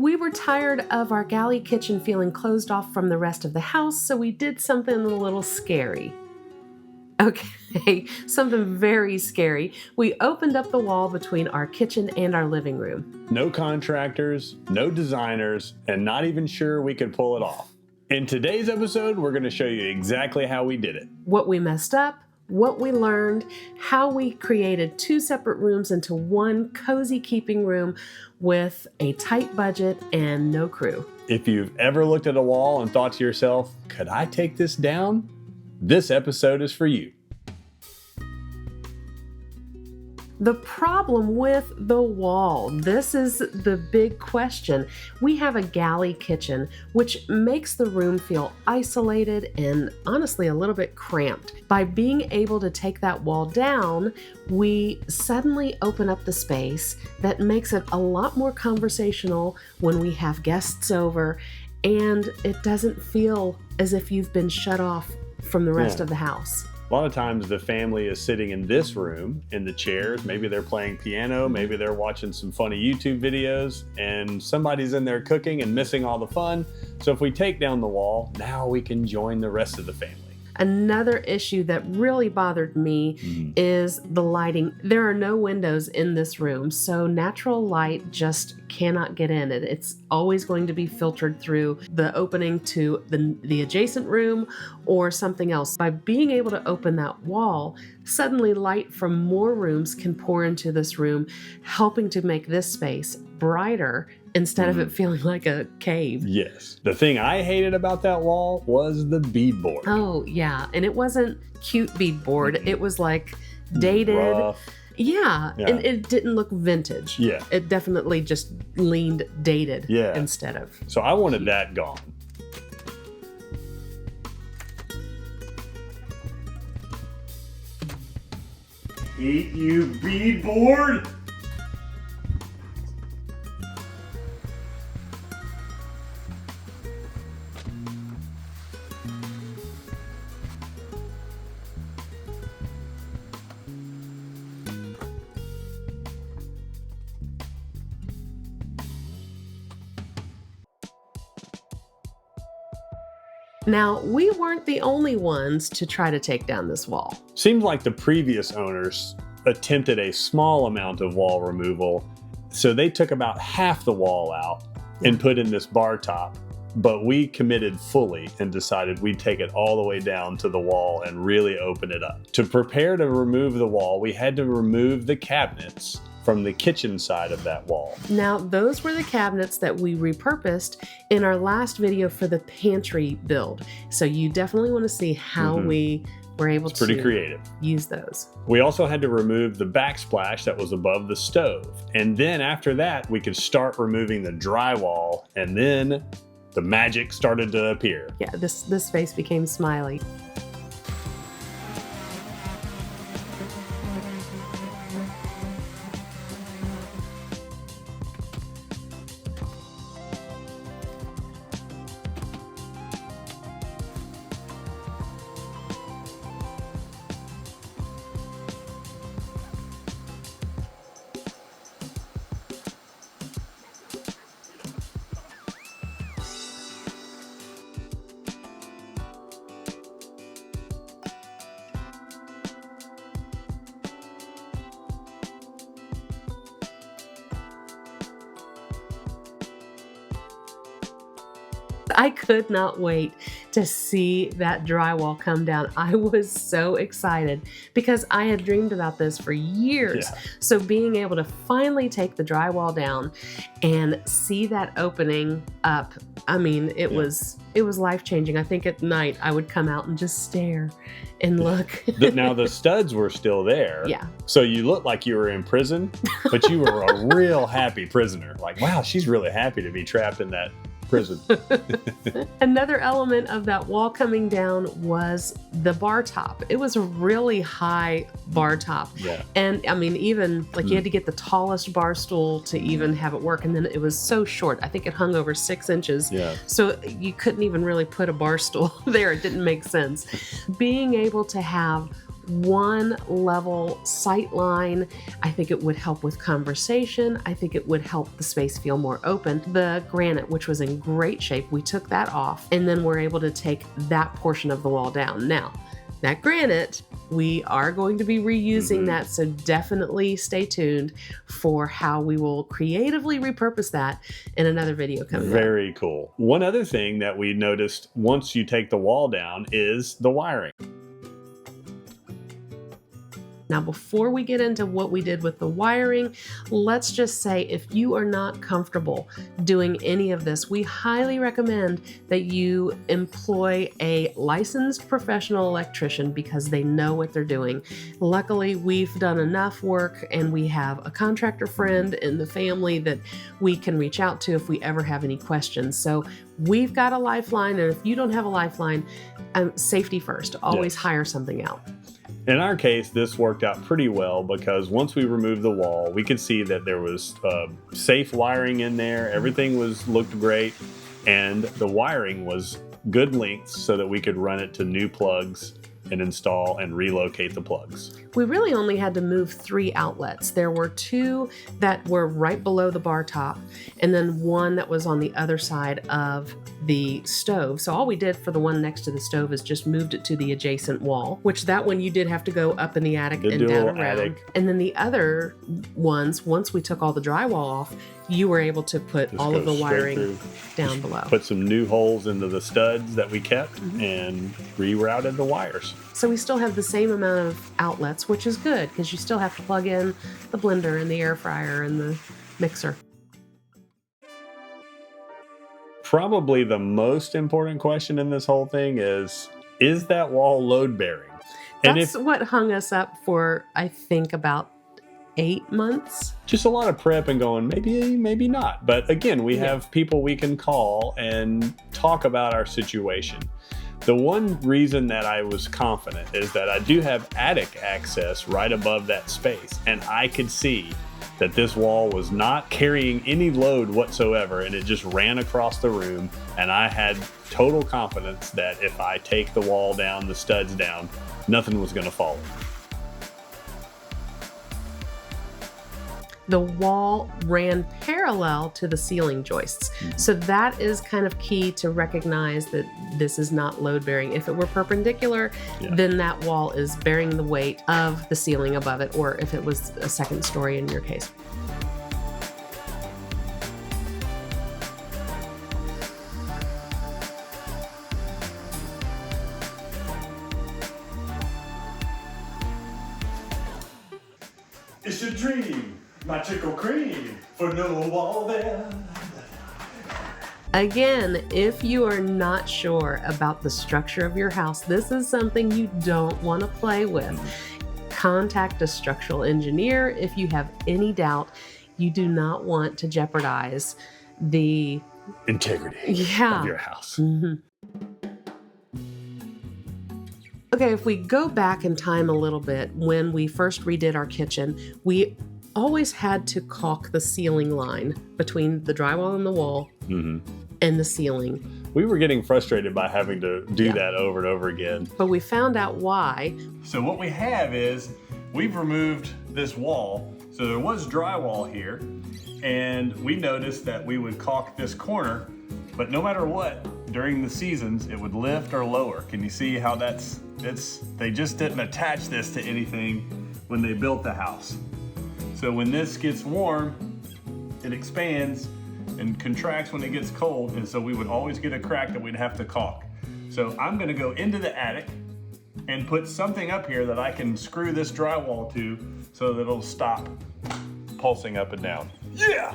We were tired of our galley kitchen feeling closed off from the rest of the house, so we did something a little scary. Okay, something very scary. We opened up the wall between our kitchen and our living room. No contractors, no designers, and not even sure we could pull it off. In today's episode, we're going to show you exactly how we did it. What we messed up, what we learned, how we created 2 separate rooms into one cozy keeping room with a tight budget and no crew. If you've ever looked at a wall and thought to yourself, could I take this down? This episode is for you. The problem with the wall. This is the big question. We have a galley kitchen, which makes the room feel isolated and honestly a little bit cramped. By being able to take that wall down, we suddenly open up the space that makes it a lot more conversational when we have guests over, and it doesn't feel as if you've been shut off from the rest of the house. A lot of times the family is sitting in this room in the chairs. Maybe they're playing piano, maybe they're watching some funny YouTube videos, and somebody's in there cooking and missing all the fun. So if we take down the wall, now we can join the rest of the family. Another issue that really bothered me is the lighting. There are no windows in this room, so natural light just cannot get in. It's always going to be filtered through the opening to the adjacent room or something else. By being able to open that wall, suddenly light from more rooms can pour into this room, helping to make this space brighter instead of it feeling like a cave. Yes. The thing I hated about that wall was the beadboard. Oh, yeah. And it wasn't cute beadboard. It was like dated. Rough. Yeah. And it didn't look vintage. Yeah. It definitely just leaned dated instead of. So I wanted that gone. Eat you beadboard! Now, we weren't the only ones to try to take down this wall. Seems like the previous owners attempted a small amount of wall removal, so they took about half the wall out and put in this bar top, but we committed fully and decided we'd take it all the way down to the wall and really open it up. To prepare to remove the wall, we had to remove the cabinets from the kitchen side of that wall. Now, those were the cabinets that we repurposed in our last video for the pantry build. So you definitely want to see how we were able to pretty creative. Use those. We also had to remove the backsplash that was above the stove. And then after that, we could start removing the drywall, and then the magic started to appear. Yeah, this face became smiley. I could not wait to see that drywall come down. I was so excited because I had dreamed about this for years. Yeah. So being able to finally take the drywall down and see that opening up, I mean, it was life-changing. I think at night I would come out and just stare and look. Now the studs were still there. Yeah. So you looked like you were in prison, but you were a real happy prisoner. Like, wow, she's really happy to be trapped in that prison. Another element of that wall coming down was the bar top. It was a really high bar top. Yeah. And I mean, even like you had to get the tallest bar stool to even have it work. And then it was so short. I think it hung over 6 inches. Yeah. So you couldn't even really put a bar stool there. It didn't make sense. Being able to have one level sight line. I think it would help with conversation. I think it would help the space feel more open. The granite, which was in great shape, we took that off, and then we're able to take that portion of the wall down. Now, that granite, we are going to be reusing that, so definitely stay tuned for how we will creatively repurpose that in another video coming up. Very cool. One other thing that we noticed once you take the wall down is the wiring. Now, before we get into what we did with the wiring, let's just say if you are not comfortable doing any of this, we highly recommend that you employ a licensed professional electrician because they know what they're doing. Luckily, we've done enough work and we have a contractor friend in the family that we can reach out to if we ever have any questions. So we've got a lifeline, and if you don't have a lifeline, safety first. Always hire something out. In our case, this worked out pretty well because once we removed the wall, we could see that there was safe wiring in there. Everything looked great, and the wiring was good lengths so that we could run it to new plugs and install and relocate the plugs. We really only had to move 3 outlets. There were 2 that were right below the bar top, and then 1 that was on the other side of the stove. So all we did for the one next to the stove is just moved it to the adjacent wall, which that one you did have to go up in the attic and down around. Attic. And then the other ones, once we took all the drywall off, you were able to put all of the wiring down below. Put some new holes into the studs that we kept and rerouted the wires. So we still have the same amount of outlets, which is good because you still have to plug in the blender and the air fryer and the mixer. Probably the most important question in this whole thing is that wall load bearing? That's what hung us up for, I think, about 8 months. Just a lot of prep and going, maybe not. But again, we have people we can call and talk about our situation. The one reason that I was confident is that I do have attic access right above that space, and I could see that this wall was not carrying any load whatsoever, and it just ran across the room, and I had total confidence that if I take the wall down, the studs down, nothing was going to fall. The wall ran parallel to the ceiling joists. So that is kind of key to recognize that this is not load bearing. If it were perpendicular, then that wall is bearing the weight of the ceiling above it, or if it was a second story in your case. It's a dream. My chickle cream for no wall there. Again, if you are not sure about the structure of your house, this is something you don't want to play with. Contact a structural engineer if you have any doubt. You do not want to jeopardize the integrity of your house. Okay, if we go back in time a little bit, when we first redid our kitchen, we always had to caulk the ceiling line between the drywall and the wall and the ceiling. We were getting frustrated by having to do that over and over again. But we found out why. So what we have is we've removed this wall. So there was drywall here, and we noticed that we would caulk this corner, but no matter what, during the seasons, it would lift or lower. Can you see how they just didn't attach this to anything when they built the house. So when this gets warm, it expands and contracts when it gets cold, and so we would always get a crack that we'd have to caulk. So I'm gonna go into the attic and put something up here that I can screw this drywall to so that it'll stop pulsing up and down. Yeah!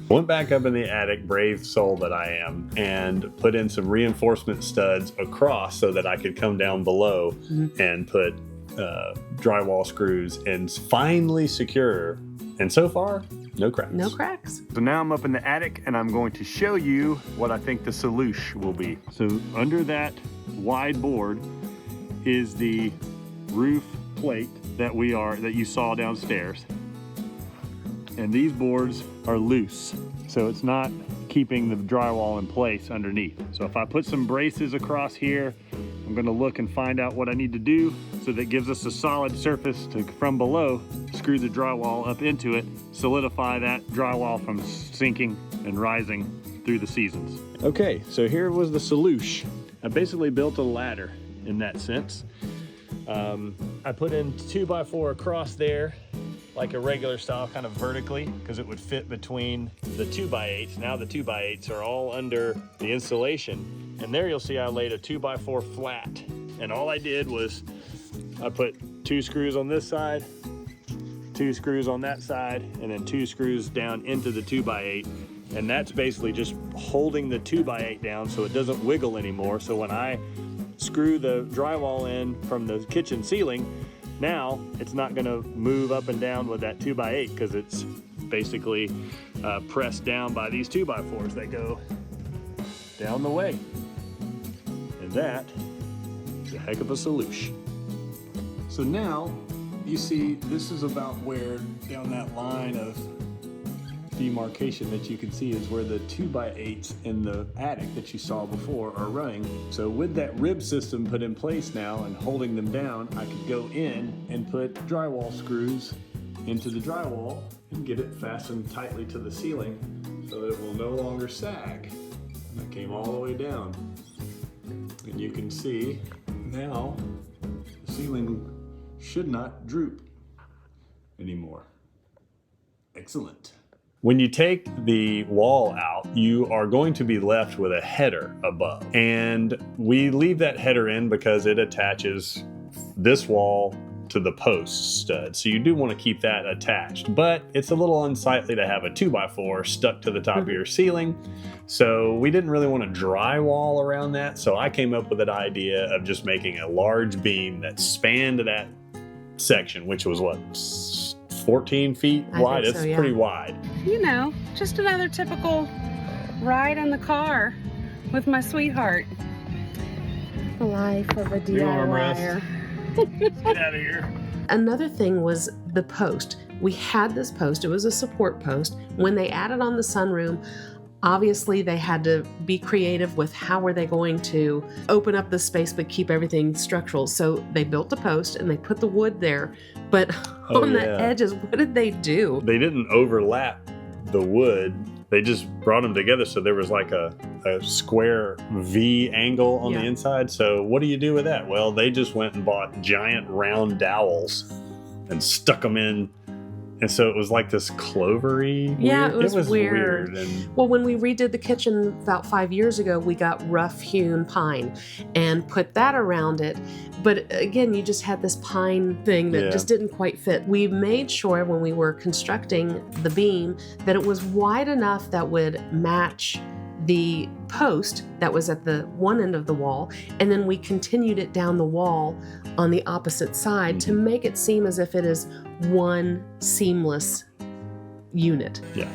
Went back up in the attic, brave soul that I am, and put in some reinforcement studs across so that I could come down below and put drywall screws and finally secure. And so far, no cracks. No cracks. So now I'm up in the attic and I'm going to show you what I think the solution will be. So under that wide board is the roof plate that you saw downstairs. And these boards are loose, so it's not keeping the drywall in place underneath. So if I put some braces across here I'm gonna look and find out what I need to do so that gives us a solid surface to, from below, screw the drywall up into it, solidify that drywall from sinking and rising through the seasons. Okay, so here was the solution. I basically built a ladder in that sense. I put in 2x4 across there, like a regular style, kind of vertically, because it would fit between the 2x8s. Now the 2x8s are all under the insulation. And there you'll see I laid a 2x4 flat. And all I did was I put 2 screws on this side, 2 screws on that side, and then 2 screws down into the 2x8. And that's basically just holding the 2x8 down so it doesn't wiggle anymore. So when I screw the drywall in from the kitchen ceiling, now it's not gonna move up and down with that 2x8 because it's basically pressed down by these 2x4s that go down the way. And that is a heck of a solution. So now you see this is about where down that line of demarcation that you can see is where the 2x8s in the attic that you saw before are running. So with that rib system put in place now and holding them down, I could go in and put drywall screws into the drywall and get it fastened tightly to the ceiling so that it will no longer sag. And that came all the way down. And you can see now the ceiling should not droop anymore. Excellent. When you take the wall out, you are going to be left with a header above. And we leave that header in because it attaches this wall to the post stud. So you do want to keep that attached, but it's a little unsightly to have a 2x4 stuck to the top of your ceiling. So we didn't really want to drywall around that. So I came up with an idea of just making a large beam that spanned that section, which was what, 14 feet wide? It's pretty wide. You know, just another typical ride in the car with my sweetheart. The life of a DIYer. Get out of here. Another thing was the post. We had this post, it was a support post. When they added on the sunroom, obviously they had to be creative with how were they going to open up the space but keep everything structural. So they built the post and they put the wood there, but on the edges, what did they do? They didn't overlap the wood. They just brought them together so there was like a square V angle on the inside. So what do you do with that? Well, they just went and bought giant round dowels and stuck them in. And so it was like this clovery. Yeah, it was weird. And well, when we redid the kitchen about 5 years ago, we got rough hewn pine and put that around it. But again, you just had this pine thing that just didn't quite fit. We made sure when we were constructing the beam that it was wide enough that would match the post that was at the one end of the wall, and then we continued it down the wall on the opposite side to make it seem as if it is one seamless unit. Yeah.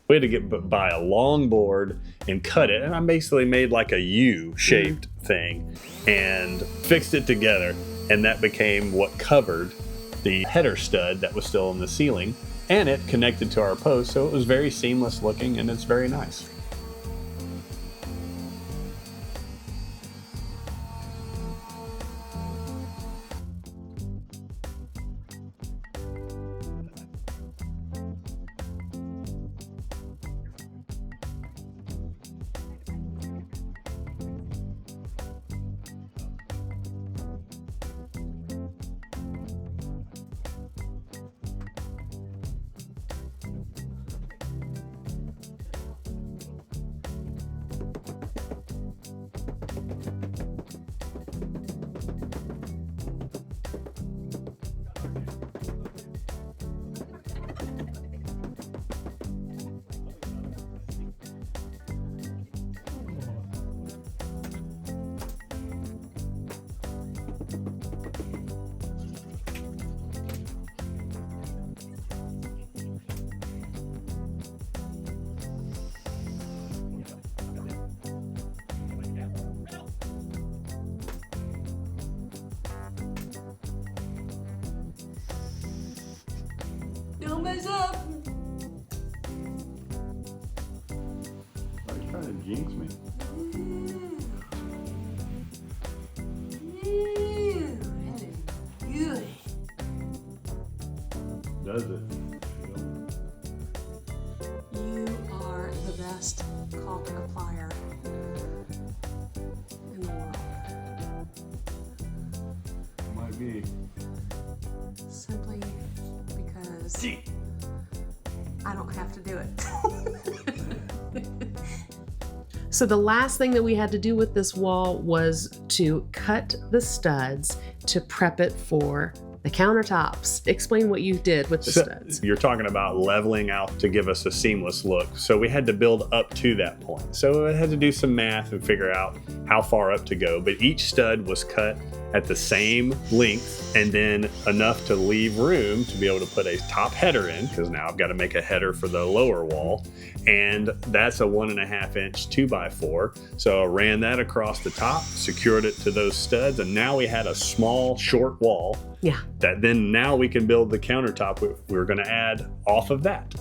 We had to buy a long board and cut it, and I basically made like a U-shaped thing and fixed it together, and that became what covered the header stud that was still in the ceiling, and it connected to our post, so it was very seamless looking and it's very nice. myself. Are you trying to jinx me? Does it? You are the best caulk applier in the world. Might be. Simply because I don't have to do it. So the last thing that we had to do with this wall was to cut the studs to prep it for the countertops. Explain what you did with the studs. You're talking about leveling out to give us a seamless look. So we had to build up to that point. So I had to do some math and figure out how far up to go. But each stud was cut at the same length and then enough to leave room to be able to put a top header in, because now I've got to make a header for the lower wall. And that's a 1.5 inch 2x4. So I ran that across the top, secured it to those studs, and now we had a small, short wall. Yeah. That then now we can build the countertop we're going to add off of that.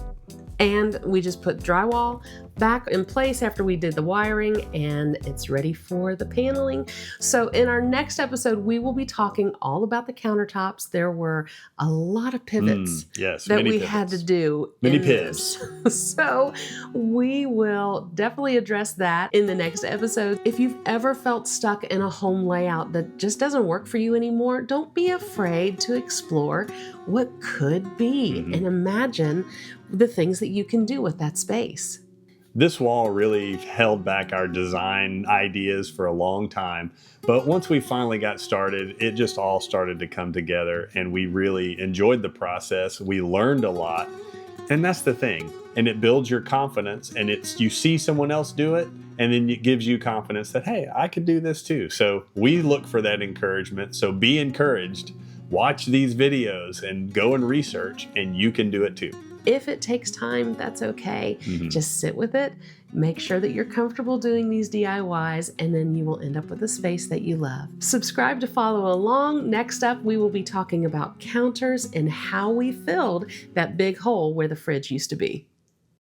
And we just put drywall back in place after we did the wiring, and it's ready for the paneling. So in our next episode, we will be talking all about the countertops. There were a lot of pivots that we had to do. Many pivots. So we will definitely address that in the next episode. If you've ever felt stuck in a home layout that just doesn't work for you anymore, don't be afraid to explore what could be and imagine the things that you can do with that space. This wall really held back our design ideas for a long time, but once we finally got started, it just all started to come together, and we really enjoyed the process. We learned a lot, and that's the thing. And it builds your confidence, and you see someone else do it, and then it gives you confidence that, hey, I could do this too. So we look for that encouragement. So be encouraged, watch these videos and go and research, and you can do it too. If it takes time, that's okay. Just sit with it. Make sure that you're comfortable doing these DIYs, and then you will end up with a space that you love. Subscribe to follow along. Next up, we will be talking about counters and how we filled that big hole where the fridge used to be.